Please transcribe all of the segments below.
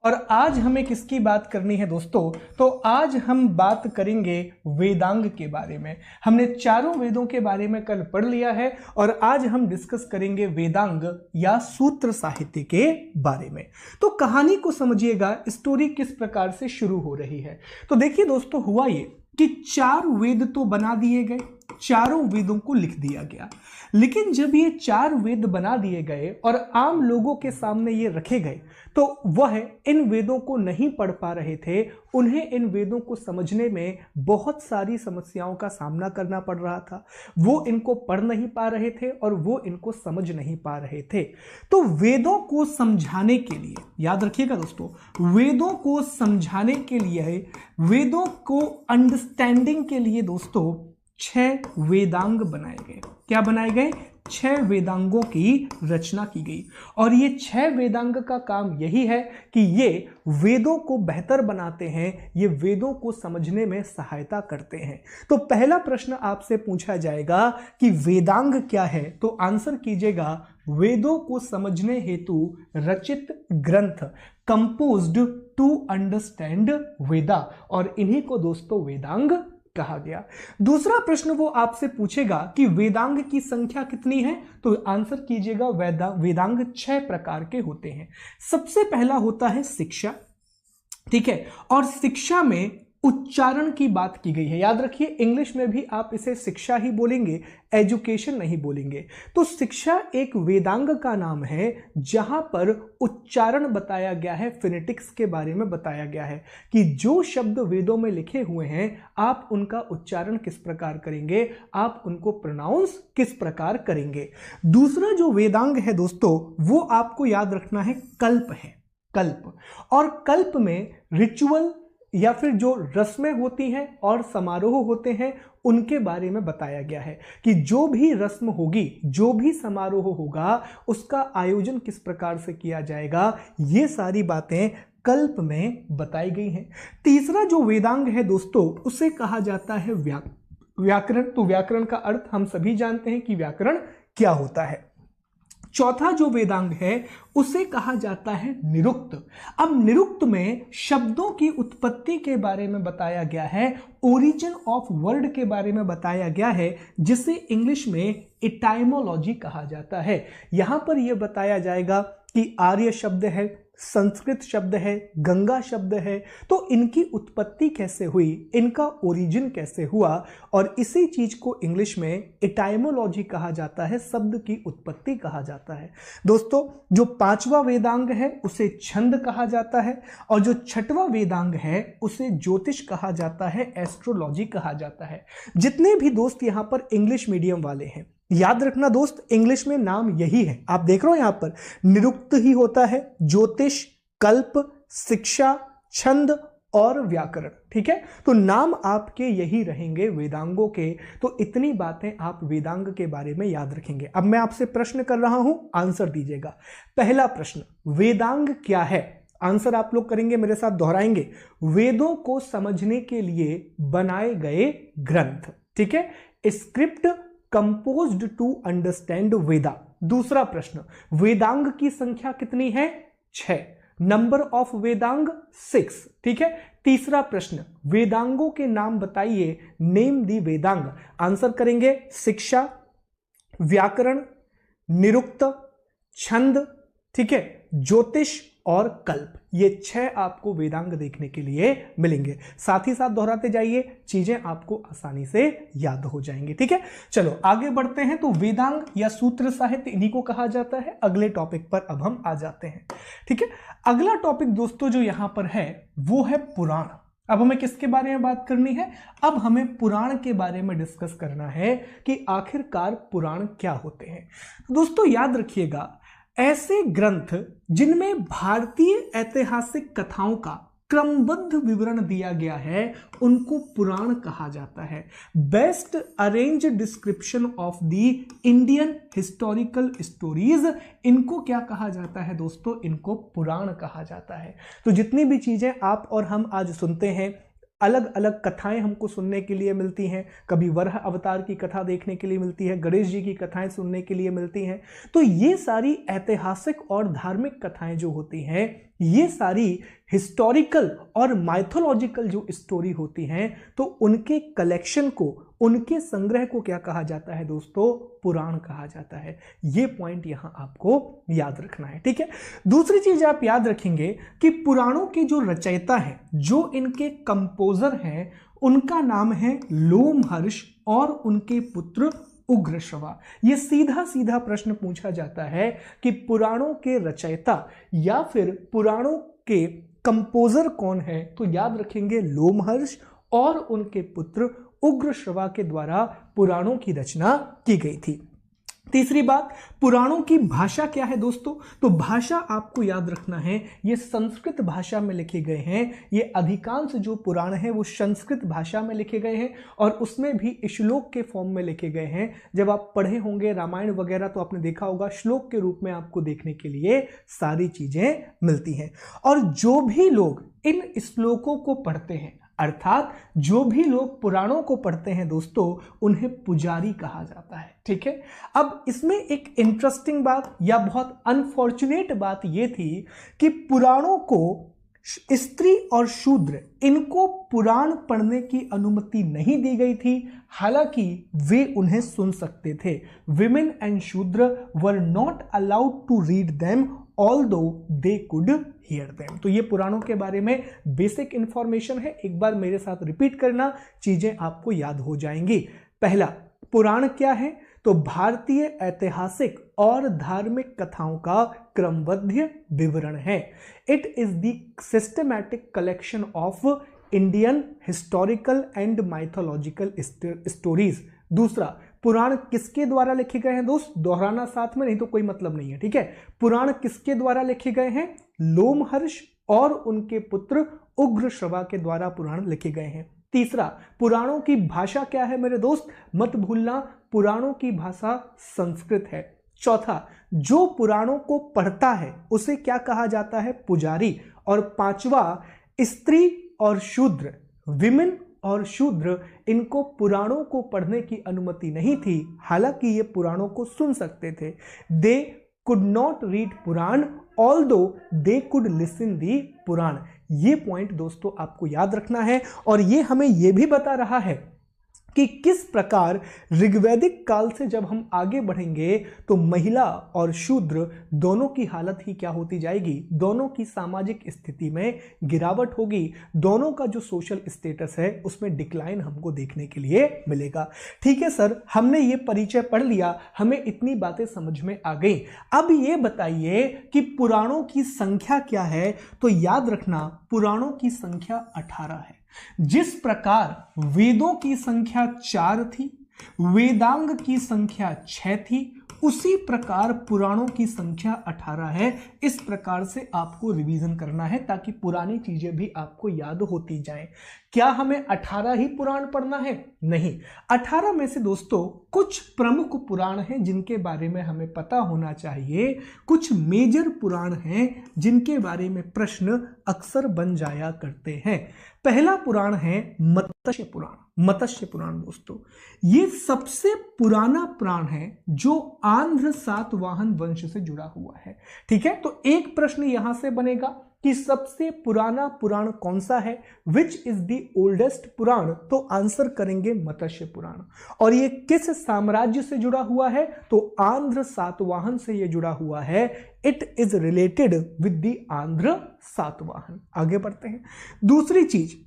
और आज हमें किसकी बात करनी है दोस्तों? तो आज हम बात करेंगे वेदांग के बारे में। हमने चारों वेदों के बारे में कल पढ़ लिया है और आज हम डिस्कस करेंगे वेदांग या सूत्र साहित्य के बारे में। तो कहानी को समझिएगा, स्टोरी किस प्रकार से शुरू हो रही है। तो देखिए दोस्तों, हुआ ये कि 4 वेद तो बना दिए गए, चारों वेदों को लिख दिया गया। लेकिन जब ये 4 वेद बना दिए गए और आम लोगों के सामने ये रखे गए तो वह इन वेदों को नहीं पढ़ पा रहे थे। उन्हें इन वेदों को समझने में बहुत सारी समस्याओं का सामना करना पड़ रहा था। वो इनको पढ़ नहीं पा रहे थे और वो इनको समझ नहीं पा रहे थे। तो वेदों को समझाने के लिए, याद रखिएगा दोस्तों, वेदों को समझाने के लिए, वेदों को अंडरस्टैंडिंग के लिए दोस्तों 6 वेदांग बनाए गए। क्या बनाए गए? 6 वेदांगों की रचना की गई। और ये 6 वेदांग का काम यही है कि ये वेदों को बेहतर बनाते हैं, ये वेदों को समझने में सहायता करते हैं। तो पहला प्रश्न आपसे पूछा जाएगा कि वेदांग क्या है, तो आंसर कीजिएगा वेदों को समझने हेतु रचित ग्रंथ, कंपोज्ड टू अंडरस्टैंड वेदा, और इन्हीं को दोस्तों वेदांग कहा गया। दूसरा प्रश्न वो आपसे पूछेगा कि वेदांग की संख्या कितनी है, तो आंसर कीजिएगा वेदांग 6 प्रकार के होते हैं। सबसे पहला होता है शिक्षा, ठीक है, और शिक्षा में उच्चारण की बात की गई है। याद रखिए, इंग्लिश में भी आप इसे शिक्षा ही बोलेंगे, एजुकेशन नहीं बोलेंगे। तो शिक्षा एक वेदांग का नाम है जहां पर उच्चारण बताया गया है, फिनेटिक्स के बारे में बताया गया है कि जो शब्द वेदों में लिखे हुए हैं आप उनका उच्चारण किस प्रकार करेंगे, आप उनको प्रोनाउंस किस प्रकार करेंगे। दूसरा जो वेदांग है दोस्तों, वो आपको याद रखना है, कल्प है, कल्प। और कल्प में रिचुअल या फिर जो रस्में होती हैं और समारोह होते हैं उनके बारे में बताया गया है कि जो भी रस्म होगी, जो भी समारोह होगा, उसका आयोजन किस प्रकार से किया जाएगा, ये सारी बातें कल्प में बताई गई हैं। तीसरा जो वेदांग है दोस्तों, उसे कहा जाता है व्याकरण। तो व्याकरण का अर्थ हम सभी जानते हैं कि व्याकरण क्या होता है। चौथा जो वेदांग है उसे कहा जाता है निरुक्त। अब निरुक्त में शब्दों की उत्पत्ति के बारे में बताया गया है, ओरिजिन ऑफ वर्ड के बारे में बताया गया है, जिसे इंग्लिश में एटाइमोलॉजी कहा जाता है। यहां पर यह बताया जाएगा कि आर्य शब्द है, संस्कृत शब्द है, गंगा शब्द है, तो इनकी उत्पत्ति कैसे हुई, इनका ओरिजिन कैसे हुआ, और इसी चीज को इंग्लिश में एटाइमोलॉजी कहा जाता है, शब्द की उत्पत्ति कहा जाता है। दोस्तों, जो 5वां वेदांग है उसे छंद कहा जाता है, और जो 6वां वेदांग है उसे ज्योतिष कहा जाता है, एस्ट्रोलॉजी कहा जाता है। जितने भी दोस्त यहां पर इंग्लिश मीडियम वाले हैं, याद रखना दोस्त, इंग्लिश में नाम यही है, आप देख रहे हो यहां पर निरुक्त ही होता है, ज्योतिष, कल्प, शिक्षा, छंद और व्याकरण, ठीक है। तो नाम आपके यही रहेंगे वेदांगों के। तो इतनी बातें आप वेदांग के बारे में याद रखेंगे। अब मैं आपसे प्रश्न कर रहा हूं, आंसर दीजिएगा। पहला प्रश्न, वेदांग क्या है? आंसर आप लोग करेंगे, मेरे साथ दोहराएंगे, वेदों को समझने के लिए बनाए गए ग्रंथ, ठीक है, स्क्रिप्ट कंपोज्ड टू अंडरस्टैंड वेदा। दूसरा प्रश्न, वेदांग की संख्या कितनी है? 6। नंबर ऑफ वेदांग 6, ठीक है। तीसरा प्रश्न, वेदांगों के नाम बताइए, नेम दी वेदांग। आंसर करेंगे शिक्षा, व्याकरण, निरुक्त, छंद, ठीक है, ज्योतिष और कल्प। ये 6 आपको वेदांग देखने के लिए मिलेंगे। साथ ही साथ दोहराते जाइए, चीजें आपको आसानी से याद हो जाएंगी, ठीक है। चलो आगे बढ़ते हैं। तो वेदांग या सूत्र साहित्य इन्हीं को कहा जाता है। अगले टॉपिक पर अब हम आ जाते हैं, ठीक है। अगला टॉपिक दोस्तों जो यहां पर है वो है पुराण। अब हमें किसके बारे में बात करनी है? अब हमें पुराण के बारे में डिस्कस करना है कि आखिरकार पुराण क्या होते हैं। दोस्तों याद रखिएगा, ऐसे ग्रंथ जिनमें भारतीय ऐतिहासिक कथाओं का क्रमबद्ध विवरण दिया गया है उनको पुराण कहा जाता है। Best arrange description of the Indian historical stories, इनको क्या कहा जाता है दोस्तों? इनको पुराण कहा जाता है। तो जितनी भी चीजें आप और हम आज सुनते हैं, अलग अलग कथाएं हमको सुनने के लिए मिलती हैं। कभी वराह अवतार की कथा देखने के लिए मिलती है, गणेश जी की कथाएं सुनने के लिए मिलती हैं। तो ये सारी ऐतिहासिक और धार्मिक कथाएं जो होती हैं ये सारी हिस्टोरिकल और माइथोलॉजिकल जो स्टोरी होती हैं तो उनके कलेक्शन को, उनके संग्रह को क्या कहा जाता है दोस्तों? पुराण कहा जाता है। ये पॉइंट यहां आपको याद रखना है, ठीक है। दूसरी चीज आप याद रखेंगे कि पुराणों के जो रचयिता हैं, जो इनके कंपोजर हैं, उनका नाम है लोमहर्ष और उनके पुत्र उग्रश्रवा। ये सीधा सीधा प्रश्न पूछा जाता है कि पुराणों के रचयिता या फिर पुराणों के कंपोजर कौन है? तो याद रखेंगे लोमहर्ष और उनके पुत्र उग्रश्रवा के द्वारा पुराणों की रचना की गई थी। तीसरी बात, पुराणों की भाषा क्या है दोस्तों? तो भाषा आपको याद रखना है, ये संस्कृत भाषा में लिखे गए हैं। ये अधिकांश जो पुराण हैं वो संस्कृत भाषा में लिखे गए हैं और उसमें भी श्लोक के फॉर्म में लिखे गए हैं। जब आप पढ़े होंगे रामायण वगैरह तो आपने देखा होगा श्लोक के रूप में आपको देखने के लिए सारी चीजें मिलती हैं। और जो भी लोग इन श्लोकों को पढ़ते हैं, अर्थात जो भी लोग पुराणों को पढ़ते हैं दोस्तों, उन्हें पुजारी कहा जाता है, ठीक है। अब इसमें एक इंटरेस्टिंग बात या बहुत अनफॉर्चुनेट बात यह थी कि पुराणों को स्त्री और शूद्र, इनको पुराण पढ़ने की अनुमति नहीं दी गई थी, हालांकि वे उन्हें सुन सकते थे। Women and Shudra were not allowed to read them although they could hear them. तो ये पुराणों के बारे में बेसिक इंफॉर्मेशन है, एक बार मेरे साथ रिपीट करना, चीजें आपको याद हो जाएंगी। पहला, पुराण क्या है? तो भारतीय ऐतिहासिक और धार्मिक कथाओं का क्रमबद्ध विवरण है। It is the systematic collection of Indian historical and mythological stories. दूसरा, पुराण किसके द्वारा लिखे गए हैं दोस्त? दोहराना साथ में, नहीं तो कोई मतलब नहीं है, ठीक है। पुराण किसके द्वारा लिखे गए हैं? लोमहर्ष और उनके पुत्र उग्रश्रवा के द्वारा पुराण लिखे गए हैं। तीसरा, पुराणों की भाषा क्या है मेरे दोस्त? मत भूलना, पुराणों की भाषा संस्कृत है। चौथा, जो पुराणों को पढ़ता है उसे क्या कहा जाता है? पुजारी। और पांचवा, स्त्री और शूद्र, विमेन और शूद्र, इनको पुराणों को पढ़ने की अनुमति नहीं थी, हालांकि ये पुराणों को सुन सकते थे। They could not read Purana although they could listen the Purana. ये पॉइंट दोस्तों आपको याद रखना है और ये हमें ये भी बता रहा है कि किस प्रकार ऋग्वैदिक काल से जब हम आगे बढ़ेंगे तो महिला और शूद्र दोनों की हालत ही क्या होती जाएगी? दोनों की सामाजिक स्थिति में गिरावट होगी, दोनों का जो सोशल स्टेटस है उसमें डिक्लाइन हमको देखने के लिए मिलेगा। ठीक है सर, हमने ये परिचय पढ़ लिया, हमें इतनी बातें समझ में आ गई। अब ये बताइए कि पुराणों की संख्या क्या है? तो याद रखना, पुराणों की संख्या 18 है। जिस प्रकार वेदों की संख्या 4 थी, वेदांग की संख्या 6 थी, उसी प्रकार पुराणों की संख्या 18 है। इस प्रकार से आपको रिवीजन करना है ताकि पुरानी चीजें भी आपको याद होती जाएं। क्या हमें 18 ही पुराण पढ़ना है? नहीं, 18 में से दोस्तों कुछ प्रमुख पुराण हैं जिनके बारे में हमें पता होना चाहिए, कुछ मेजर पुराण हैं जिनके बारे में प्रश्न अक्सर बन जाया करते हैं। पहला पुराण है मत्स्य पुराण। मत्स्य पुराण दोस्तों ये सबसे पुराना पुराण है जो आंध्र सातवाहन वंश से जुड़ा हुआ है। ठीक है, तो एक प्रश्न यहां से बनेगा कि सबसे पुराना पुराण कौन सा है? विच इज द ओल्डेस्ट पुराण? तो आंसर करेंगे मत्स्य पुराण। और ये किस साम्राज्य से जुड़ा हुआ है? तो आंध्र सातवाहन से ये जुड़ा हुआ है। It is related with the Andhra Satavahana. आगे बढ़ते हैं। दूसरी चीज,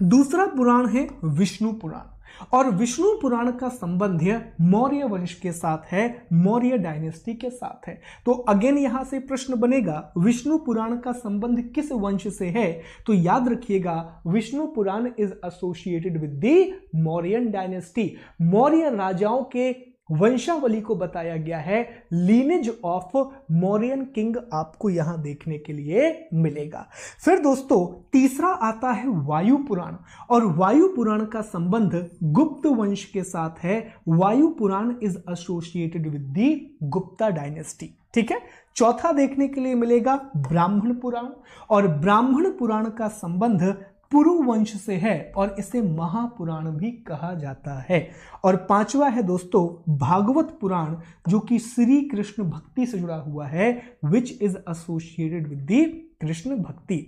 दूसरा पुराण है विष्णु पुराण और विष्णु पुराण का संबंध मौर्य वंश के साथ है, मौर्य डायनेस्टी के साथ है। तो अगेन यहां से प्रश्न बनेगा विष्णु पुराण का संबंध किस वंश से है? तो याद रखिएगा Vishnu Purana is associated with the Mauryan dynasty. Maurya राजाओं के वंशावली को बताया गया है। लीनेज ऑफ मौर्यन किंग आपको यहां देखने के लिए मिलेगा। फिर दोस्तों तीसरा आता है वायु पुराण और वायु पुराण का संबंध गुप्त वंश के साथ है। Vayu Purana is associated with the Gupta dynasty. ठीक है, चौथा देखने के लिए मिलेगा ब्राह्मण पुराण और ब्राह्मण पुराण का संबंध पुरु वंश से है और इसे महापुराण भी कहा जाता है। और पांचवा है दोस्तों भागवत पुराण जो कि श्री कृष्ण भक्ति से जुड़ा हुआ है, which is associated with the Krishna भक्ति।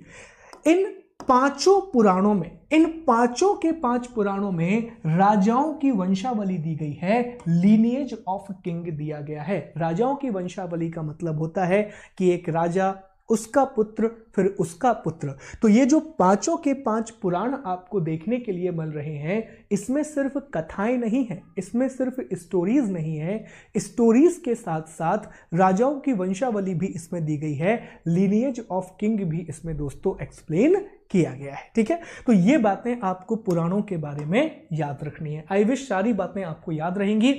इन पांचों पुराणों में, इन पांचों के पांच पुराणों में राजाओं की वंशावली दी गई है, लीनिएज ऑफ किंग दिया गया है। राजाओं की वंशावली का मतलब होता है कि एक राजा, उसका पुत्र, फिर उसका पुत्र। तो ये जो पांचों के पांच पुराण आपको देखने के लिए मिल रहे हैं, इसमें सिर्फ कथाएं नहीं हैं, इसमें सिर्फ स्टोरीज नहीं है, स्टोरीज के साथ साथ राजाओं की वंशावली भी इसमें दी गई है, लीनिएज ऑफ किंग भी इसमें दोस्तों एक्सप्लेन किया गया है। ठीक है, तो ये बातें आपको पुराणों के बारे में याद रखनी है। आई विश सारी बातें आपको याद रहेंगी।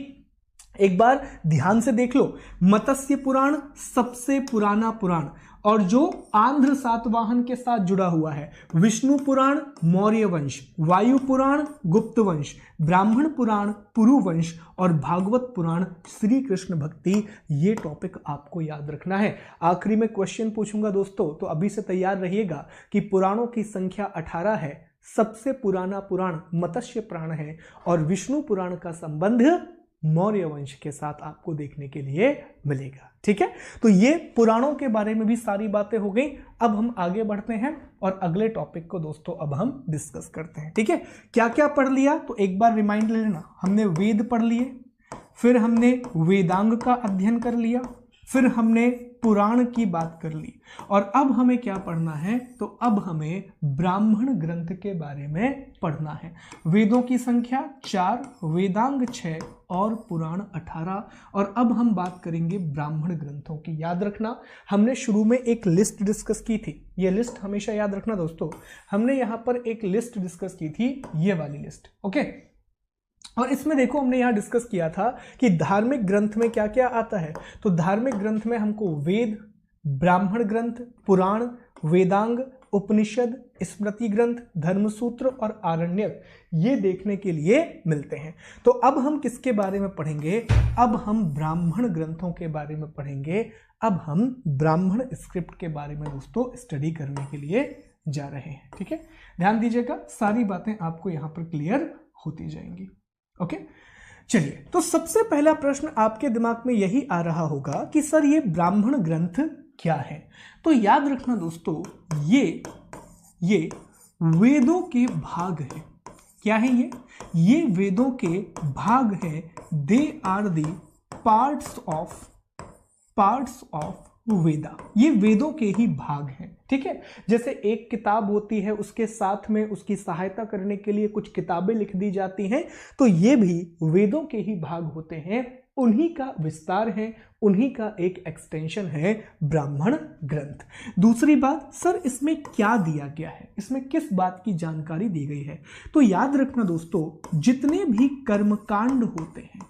एक बार ध्यान से देख लो, मत्स्य पुराण सबसे पुराना पुराण और जो आंध्र सातवाहन के साथ जुड़ा हुआ है। विष्णु पुराण मौर्य वंश, वायु पुराण गुप्त वंश, ब्राह्मण पुराण पुरु वंश और भागवत पुराण श्री कृष्ण भक्ति। ये टॉपिक आपको याद रखना है। आखिरी में क्वेश्चन पूछूंगा दोस्तों, तो अभी से तैयार रहिएगा कि पुराणों की संख्या 18 है। सबसे पुराना पुराण मत्स्य पुराण है और विष्णु पुराण का संबंध मौर्य वंश के साथ आपको देखने के लिए मिलेगा। ठीक है, तो ये पुराणों के बारे में भी सारी बातें हो गई। अब हम आगे बढ़ते हैं और अगले टॉपिक को दोस्तों अब हम डिस्कस करते हैं। ठीक है, क्या क्या पढ़ लिया तो एक बार रिमाइंड ले लेना। हमने वेद पढ़ लिए, फिर हमने वेदांग का अध्ययन कर लिया, फिर हमने पुराण की बात कर ली और अब हमें क्या पढ़ना है, तो अब हमें ब्राह्मण ग्रंथ के बारे में पढ़ना है। वेदों की संख्या 4, वेदांग 6 और पुराण 18। और अब हम बात करेंगे ब्राह्मण ग्रंथों की। याद रखना, हमने शुरू में एक लिस्ट डिस्कस की थी। ये लिस्ट हमेशा याद रखना दोस्तों, हमने यहां पर एक लिस्ट डिस्कस की थी, ये वाली लिस्ट। ओके, और इसमें देखो हमने यहां डिस्कस किया था कि धार्मिक ग्रंथ में क्या क्या आता है। तो धार्मिक ग्रंथ में हमको वेद, ब्राह्मण ग्रंथ, पुराण, वेदांग, उपनिषद, स्मृति ग्रंथ, धर्मसूत्र और आरण्यक, ये देखने के लिए मिलते हैं। तो अब हम किसके बारे में पढ़ेंगे, अब हम ब्राह्मण ग्रंथों के बारे में पढ़ेंगे। अब हम ब्राह्मण स्क्रिप्ट के बारे में दोस्तों स्टडी करने के लिए जा रहे हैं। ठीक है, ध्यान दीजिएगा, सारी बातें आपको यहां पर क्लियर होती जाएंगी। ओके, चलिए, तो सबसे पहला प्रश्न आपके दिमाग में यही आ रहा होगा कि सर ये ब्राह्मण ग्रंथ क्या है। तो याद रखना दोस्तों, ये वेदों के भाग है। क्या है ये वेदों के भाग है। They are the parts of Veda. ये वेदों के ही भाग हैं। ठीक है, जैसे एक किताब होती है, उसके साथ में उसकी सहायता करने के लिए कुछ किताबें लिख दी जाती हैं, तो ये भी वेदों के ही भाग होते हैं, उन्हीं का विस्तार है, उन्हीं का एक एक्सटेंशन है ब्राह्मण ग्रंथ। दूसरी बात, सर इसमें क्या दिया गया है, इसमें किस बात की जानकारी दी गई है। तो याद रखना दोस्तों, जितने भी कर्मकांड होते हैं,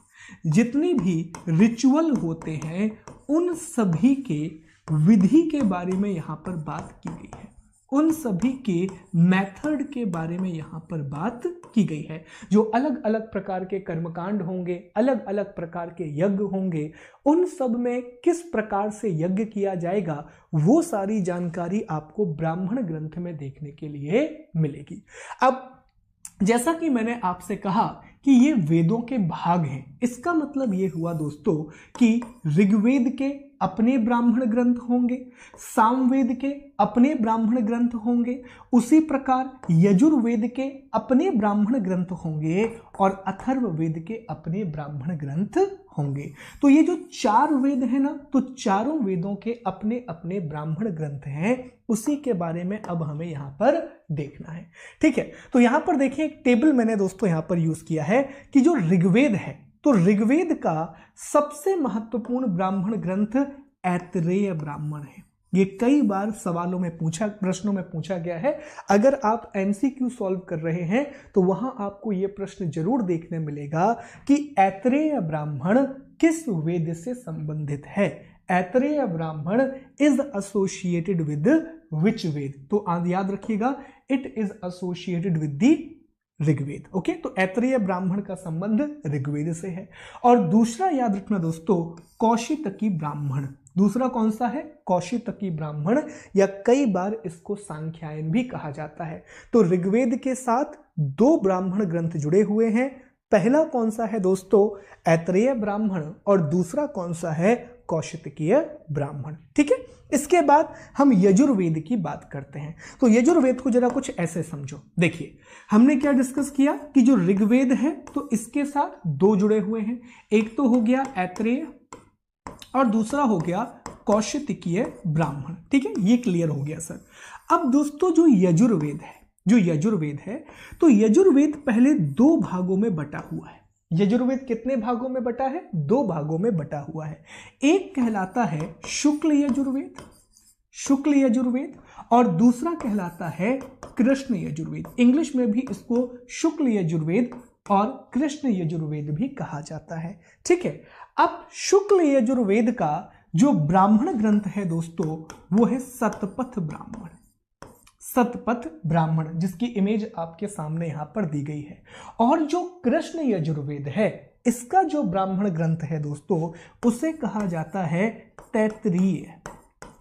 जितने भी रिचुअल होते हैं, उन सभी के विधि के बारे में यहां पर बात की गई है, उन सभी के मेथड के बारे में यहां पर बात की गई है। जो अलग अलग प्रकार के कर्मकांड होंगे, अलग अलग प्रकार के यज्ञ होंगे, उन सब में किस प्रकार से यज्ञ किया जाएगा, वो सारी जानकारी आपको ब्राह्मण ग्रंथ में देखने के लिए मिलेगी। अब जैसा कि मैंने आपसे कहा कि ये वेदों के भाग हैं, इसका मतलब ये हुआ दोस्तों कि ऋग्वेद के अपने ब्राह्मण ग्रंथ होंगे, सामवेद के अपने ब्राह्मण ग्रंथ होंगे, उसी प्रकार यजुर्वेद के अपने ब्राह्मण ग्रंथ होंगे और अथर्ववेद के अपने ब्राह्मण ग्रंथ होंगे। तो ये जो 4 वेद है ना, तो चारों वेदों के अपने अपने ब्राह्मण ग्रंथ हैं, उसी के बारे में अब हमें यहाँ पर देखना है। ठीक है, तो यहाँ पर देखिए एक टेबल मैंने दोस्तों यहाँ पर यूज किया है कि जो ऋग्वेद है, तो ऋग्वेद का सबसे महत्वपूर्ण ब्राह्मण ग्रंथ ऐतरेय ब्राह्मण है। ये कई बार सवालों में प्रश्नों में पूछा गया है। अगर आप एमसीक्यू सॉल्व कर रहे हैं तो वहां आपको ये प्रश्न जरूर देखने मिलेगा कि ऐतरेय ब्राह्मण किस वेद से संबंधित है। Aitareya Brahmana is associated with which Veda. तो याद रखिएगा, it is associated with the Rigveda. Okay, तो ऐतरेय ब्राह्मण का संबंध ऋग्वेद से है। और दूसरा याद रखना दोस्तों, कौशितकी ब्राह्मण। दूसरा कौन सा है? कौशितकी ब्राह्मण, या कई बार इसको सांख्यायन भी कहा जाता है। तो ऋग्वेद के साथ 2 ब्राह्मण ग्रंथ जुड़े हुए हैं। पहला कौन सा है दोस्तों? ऐतरेय ब्राह्मण, और दूसरा कौन सा है? कौशितकीय ब्राह्मण। ठीक है, इसके बाद हम यजुर्वेद की बात करते हैं। तो यजुर्वेद को जरा कुछ ऐसे समझो। देखिए, हमने क्या डिस्कस किया कि जो ऋग्वेद है तो इसके साथ दो जुड़े हुए हैं, एक तो हो गया ऐत्रेय और दूसरा हो गया कौशितकीय ब्राह्मण। ठीक है, ये क्लियर हो गया सर। अब दोस्तों जो यजुर्वेद है तो यजुर्वेद पहले दो भागों में बटा हुआ है। यजुर्वेद कितने भागों में बटा है? दो भागों में बटा हुआ है। एक कहलाता है शुक्ल यजुर्वेद और दूसरा कहलाता है कृष्ण यजुर्वेद। इंग्लिश में भी इसको शुक्ल यजुर्वेद और कृष्ण यजुर्वेद भी कहा जाता है। ठीक है, अब शुक्ल यजुर्वेद का जो ब्राह्मण ग्रंथ है दोस्तों वो है शतपथ ब्राह्मण, जिसकी इमेज आपके सामने यहां पर दी गई है। और जो कृष्ण यजुर्वेद है इसका जो ब्राह्मण ग्रंथ है दोस्तों उसे कहा जाता है तैत्तिरीय।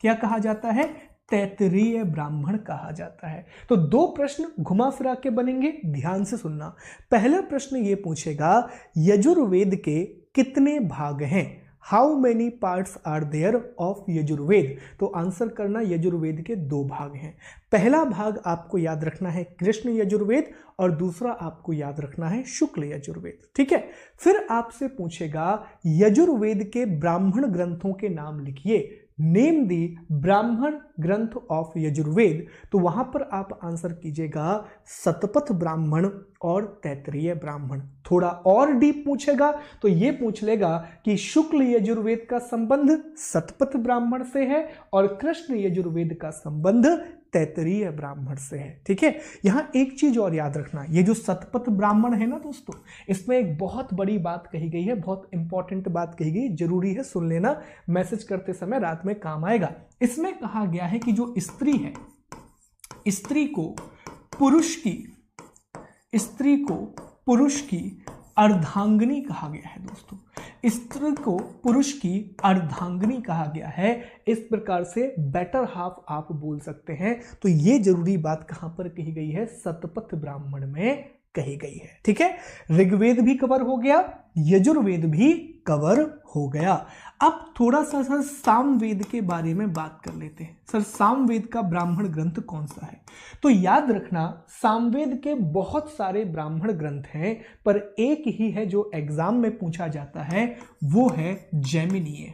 क्या कहा जाता है? तैत्तिरीय ब्राह्मण कहा जाता है। तो दो प्रश्न घुमा फिरा के बनेंगे, ध्यान से सुनना। पहला प्रश्न ये पूछेगा यजुर्वेद के कितने भाग हैं? How many parts are there of Yajurveda? तो आंसर करना यजुर्वेद के दो भाग हैं। पहला भाग आपको याद रखना है कृष्ण यजुर्वेद और दूसरा आपको याद रखना है शुक्ल यजुर्वेद। ठीक है, फिर आपसे पूछेगा यजुर्वेद के ब्राह्मण ग्रंथों के नाम लिखिए, नेम दी ब्राह्मण ग्रंथ ऑफ यजुर्वेद। तो वहां पर आप आंसर कीजिएगा शतपथ ब्राह्मण और तैत्तिरीय ब्राह्मण। थोड़ा और डीप पूछेगा तो ये पूछ लेगा कि शुक्ल यजुर्वेद का संबंध शतपथ ब्राह्मण से है और कृष्ण यजुर्वेद का संबंध तैत्तिरीय ब्राह्मण से है। ठीक है, यहां एक चीज और याद रखना, ये जो शतपथ ब्राह्मण है ना दोस्तों, इसमें एक बहुत बड़ी बात कही गई है, बहुत इंपॉर्टेंट बात कही गई, जरूरी है सुन लेना, मैसेज करते समय रात में काम आएगा। इसमें कहा गया है कि जो स्त्री है, स्त्री को पुरुष की अर्धांगिनी कहा गया है दोस्तों। स्त्री को पुरुष की अर्धांगिनी कहा गया है, इस प्रकार से बेटर हाफ आप बोल सकते हैं। तो ये जरूरी बात कहां पर कही गई है? शतपथ ब्राह्मण में कही गई है। ठीक है, ऋग्वेद भी कवर हो गया, यजुर्वेद भी कवर हो गया। अब थोड़ा सा सर सामवेद के बारे में बात कर लेते हैं। सर सामवेद का ब्राह्मण ग्रंथ कौन सा है? तो याद रखना सामवेद के बहुत सारे ब्राह्मण ग्रंथ हैं, पर एक ही है जो एग्जाम में पूछा जाता है, वो है जैमिनीय।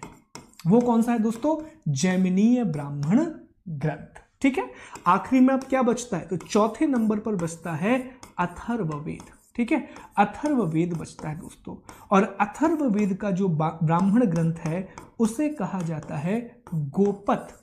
वो कौन सा है दोस्तों? जैमिनीय ब्राह्मण ग्रंथ। ठीक है, आखिरी में अब क्या बचता है? तो चौथे नंबर पर बचता है अथर्ववेद। ठीक है, अथर्ववेद बचता है दोस्तों, और अथर्ववेद का जो ब्राह्मण ग्रंथ है उसे कहा जाता है गोपथ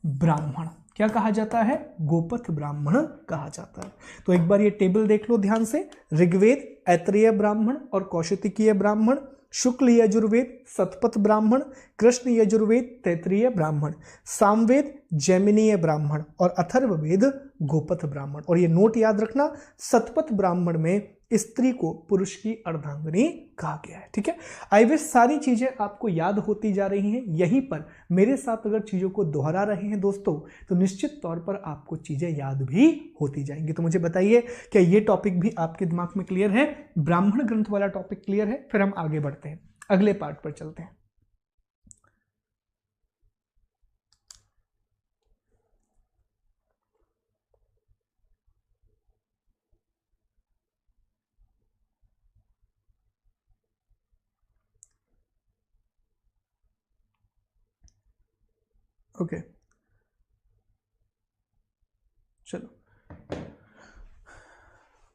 ब्राह्मण। क्या कहा जाता है? गोपथ ब्राह्मण कहा जाता है। तो एक बार ये टेबल देख लो ध्यान से। ऋग्वेद ऐत्रेय ब्राह्मण और कौशितकीय ब्राह्मण, शुक्ल यजुर्वेद शतपथ ब्राह्मण, कृष्ण यजुर्वेद तैत्तिरीय ब्राह्मण, सामवेद जैमिनीय ब्राह्मण और अथर्ववेद गोपथ ब्राह्मण। और ये नोट याद रखना, शतपथ ब्राह्मण में स्त्री को पुरुष की अर्धांगिनी कहा गया है। ठीक है, आई विश सारी चीजें आपको याद होती जा रही हैं। यहीं पर मेरे साथ अगर चीजों को दोहरा रहे हैं दोस्तों तो निश्चित तौर पर आपको चीजें याद भी होती जाएंगी। तो मुझे बताइए क्या ये टॉपिक भी आपके दिमाग में क्लियर है? ब्राह्मण ग्रंथ वाला टॉपिक क्लियर है? फिर हम आगे बढ़ते हैं, अगले पार्ट पर चलते हैं। ओके, चलो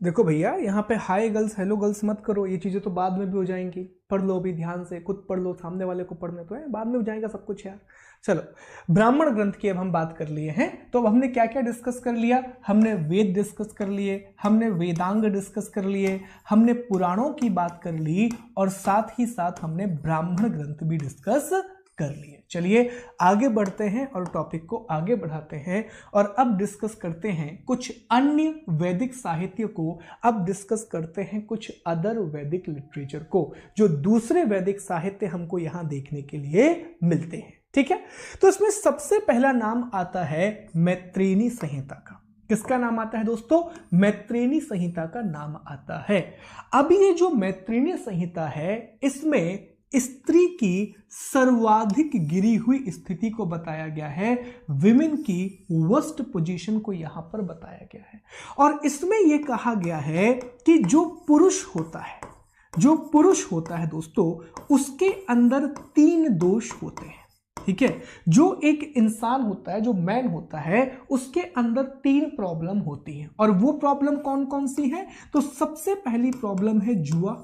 देखो भैया, यहाँ पे हाय गर्ल्स हेलो गर्ल्स मत करो, ये चीज़ें तो बाद में भी हो जाएंगी। पढ़ लो अभी ध्यान से, खुद पढ़ लो, सामने वाले को पढ़ने तो है, बाद में हो जाएगा सब कुछ यार। चलो, ब्राह्मण ग्रंथ की अब हम बात कर लिए हैं। तो अब हमने क्या क्या डिस्कस कर लिया? हमने वेद डिस्कस कर लिए, हमने वेदांग डिस्कस कर लिए, हमने पुराणों की बात कर ली और साथ ही साथ हमने ब्राह्मण ग्रंथ भी डिस्कस कर लिए। चलिए आगे बढ़ते हैं और टॉपिक को आगे बढ़ाते हैं और अब डिस्कस करते हैं कुछ अन्य वैदिक साहित्य को, अब डिस्कस करते हैं कुछ अदर वैदिक लिटरेचर को, जो दूसरे वैदिक साहित्य हमको यहां देखने के लिए मिलते हैं। ठीक है, तो इसमें सबसे पहला नाम आता है मैत्रेयी संहिता का। किसका नाम आता है दोस्तों? मैत्रेयी संहिता का नाम आता है। अब ये जो मैत्रेयी संहिता है इसमें स्त्री की सर्वाधिक गिरी हुई स्थिति को बताया गया है, विमेन की वर्स्ट पोजीशन को यहां पर बताया गया है। और इसमें यह कहा गया है कि जो पुरुष होता है दोस्तों, उसके अंदर 3 दोष होते हैं। ठीक है, जो एक इंसान होता है, जो मैन होता है, उसके अंदर 3 प्रॉब्लम होती हैं। और वो प्रॉब्लम कौन कौन सी है? तो सबसे पहली प्रॉब्लम है जुआ,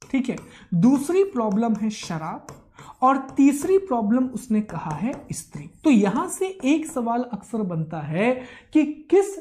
ठीक है, दूसरी प्रॉब्लम है शराब, और तीसरी प्रॉब्लम उसने कहा है स्त्री। तो यहां से एक सवाल अक्सर बनता है कि किस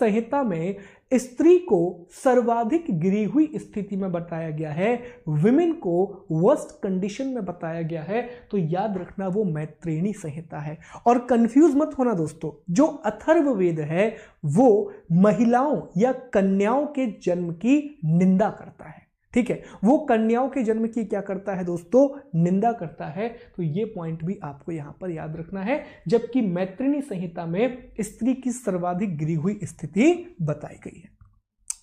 संहिता में स्त्री को सर्वाधिक गिरी हुई स्थिति में बताया गया है, विमेन को वर्स्ट कंडीशन में बताया गया है? तो याद रखना वो मैत्रेयी संहिता है। और कंफ्यूज मत होना दोस्तों, जो अथर्ववेद है वो महिलाओं या कन्याओं के जन्म की निंदा करता है। ठीक है, वो कन्याओं के जन्म की क्या करता है दोस्तों? निंदा करता है। तो ये पॉइंट भी आपको यहां पर याद रखना है, जबकि मैत्रेयी संहिता में स्त्री की सर्वाधिक गिरी हुई स्थिति बताई गई है।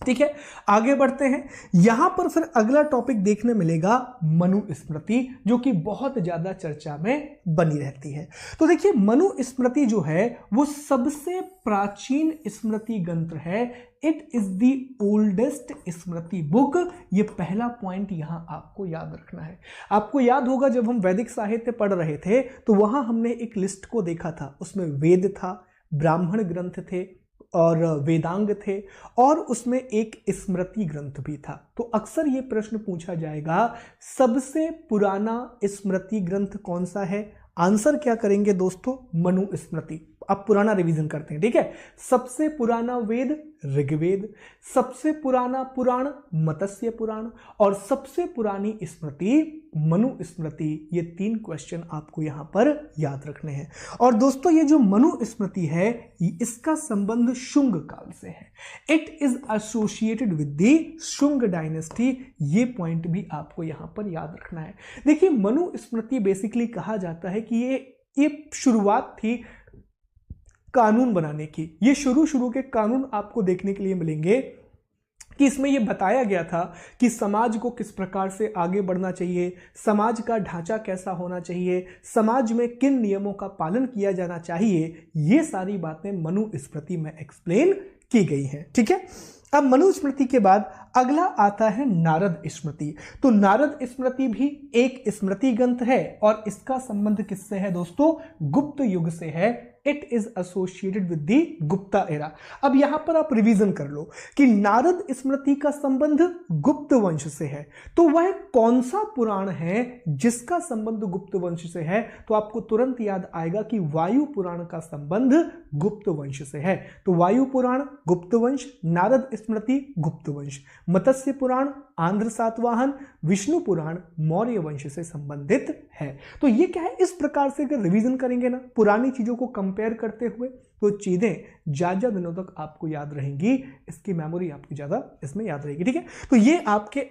ठीक है, आगे बढ़ते हैं। यहां पर फिर अगला टॉपिक देखने मिलेगा मनुस्मृति, जो कि बहुत ज्यादा चर्चा में बनी रहती है। तो देखिए, मनुस्मृति जो है वो सबसे प्राचीन स्मृति ग्रंथ है। It is the oldest Smriti book. ये पहला पॉइंट यहां आपको याद रखना है। आपको याद होगा जब हम वैदिक साहित्य पढ़ रहे थे तो वहां हमने एक लिस्ट को देखा था, उसमें वेद था, ब्राह्मण ग्रंथ थे और वेदांग थे, और उसमें एक स्मृति ग्रंथ भी था। तो अक्सर ये प्रश्न पूछा जाएगा, सबसे पुराना स्मृति ग्रंथ कौन सा है? आंसर क्या करेंगे दोस्तों? मनुस्मृति। अब पुराना रिवीजन करते हैं, ठीक है। सबसे पुराना वेद ऋग्वेद, सबसे पुराना पुराण मत्स्य पुराण, और सबसे पुरानी स्मृति मनुस्मृति। ये 3 क्वेश्चन आपको यहां पर याद रखने हैं। और दोस्तों, ये जो मनुस्मृति है इसका संबंध शुंग काल से है। It is associated with the Shunga dynasty. ये पॉइंट भी आपको यहां पर याद रखना है। देखिए, मनुस्मृति बेसिकली कहा जाता है कि ये शुरुआत थी कानून बनाने की। ये शुरू के कानून आपको देखने के लिए मिलेंगे कि इसमें यह बताया गया था कि समाज को किस प्रकार से आगे बढ़ना चाहिए, समाज का ढांचा कैसा होना चाहिए, समाज में किन नियमों का पालन किया जाना चाहिए। ये सारी बातें मनुस्मृति में एक्सप्लेन की गई हैं। ठीक है, अब मनुस्मृति के बाद अगला आता है नारद स्मृति। तो नारद स्मृति भी एक स्मृति ग्रंथ है और इसका संबंध किससे है दोस्तों? गुप्त युग से है। It is associated with the Gupta era. अब यहां पर आप रिवीजन कर लो कि नारद स्मृति का संबंध गुप्त वंश से है। तो वह कौन सा पुराण है जिसका संबंध गुप्त वंश से है? तो आपको तुरंत याद आएगा कि वायु पुराण का संबंध गुप्त वंश से है। तो वायु पुराण गुप्त वंश, नारद स्मृति गुप्त वंश, मत्स्य पुराण आंध्र सातवाहन, विष्णु पुराण मौर्य वंश से संबंधित है। तो ये क्या है, इस प्रकार से अगर रिवीजन करेंगे ना पुरानी चीजों को कंपेयर करते हुए, तो चीजें ज्यादा दिनों तक आपको याद रहेंगी, इसकी मेमोरी आपकी ज्यादा इसमें याद रहेगी। ठीक है, तो ये आपके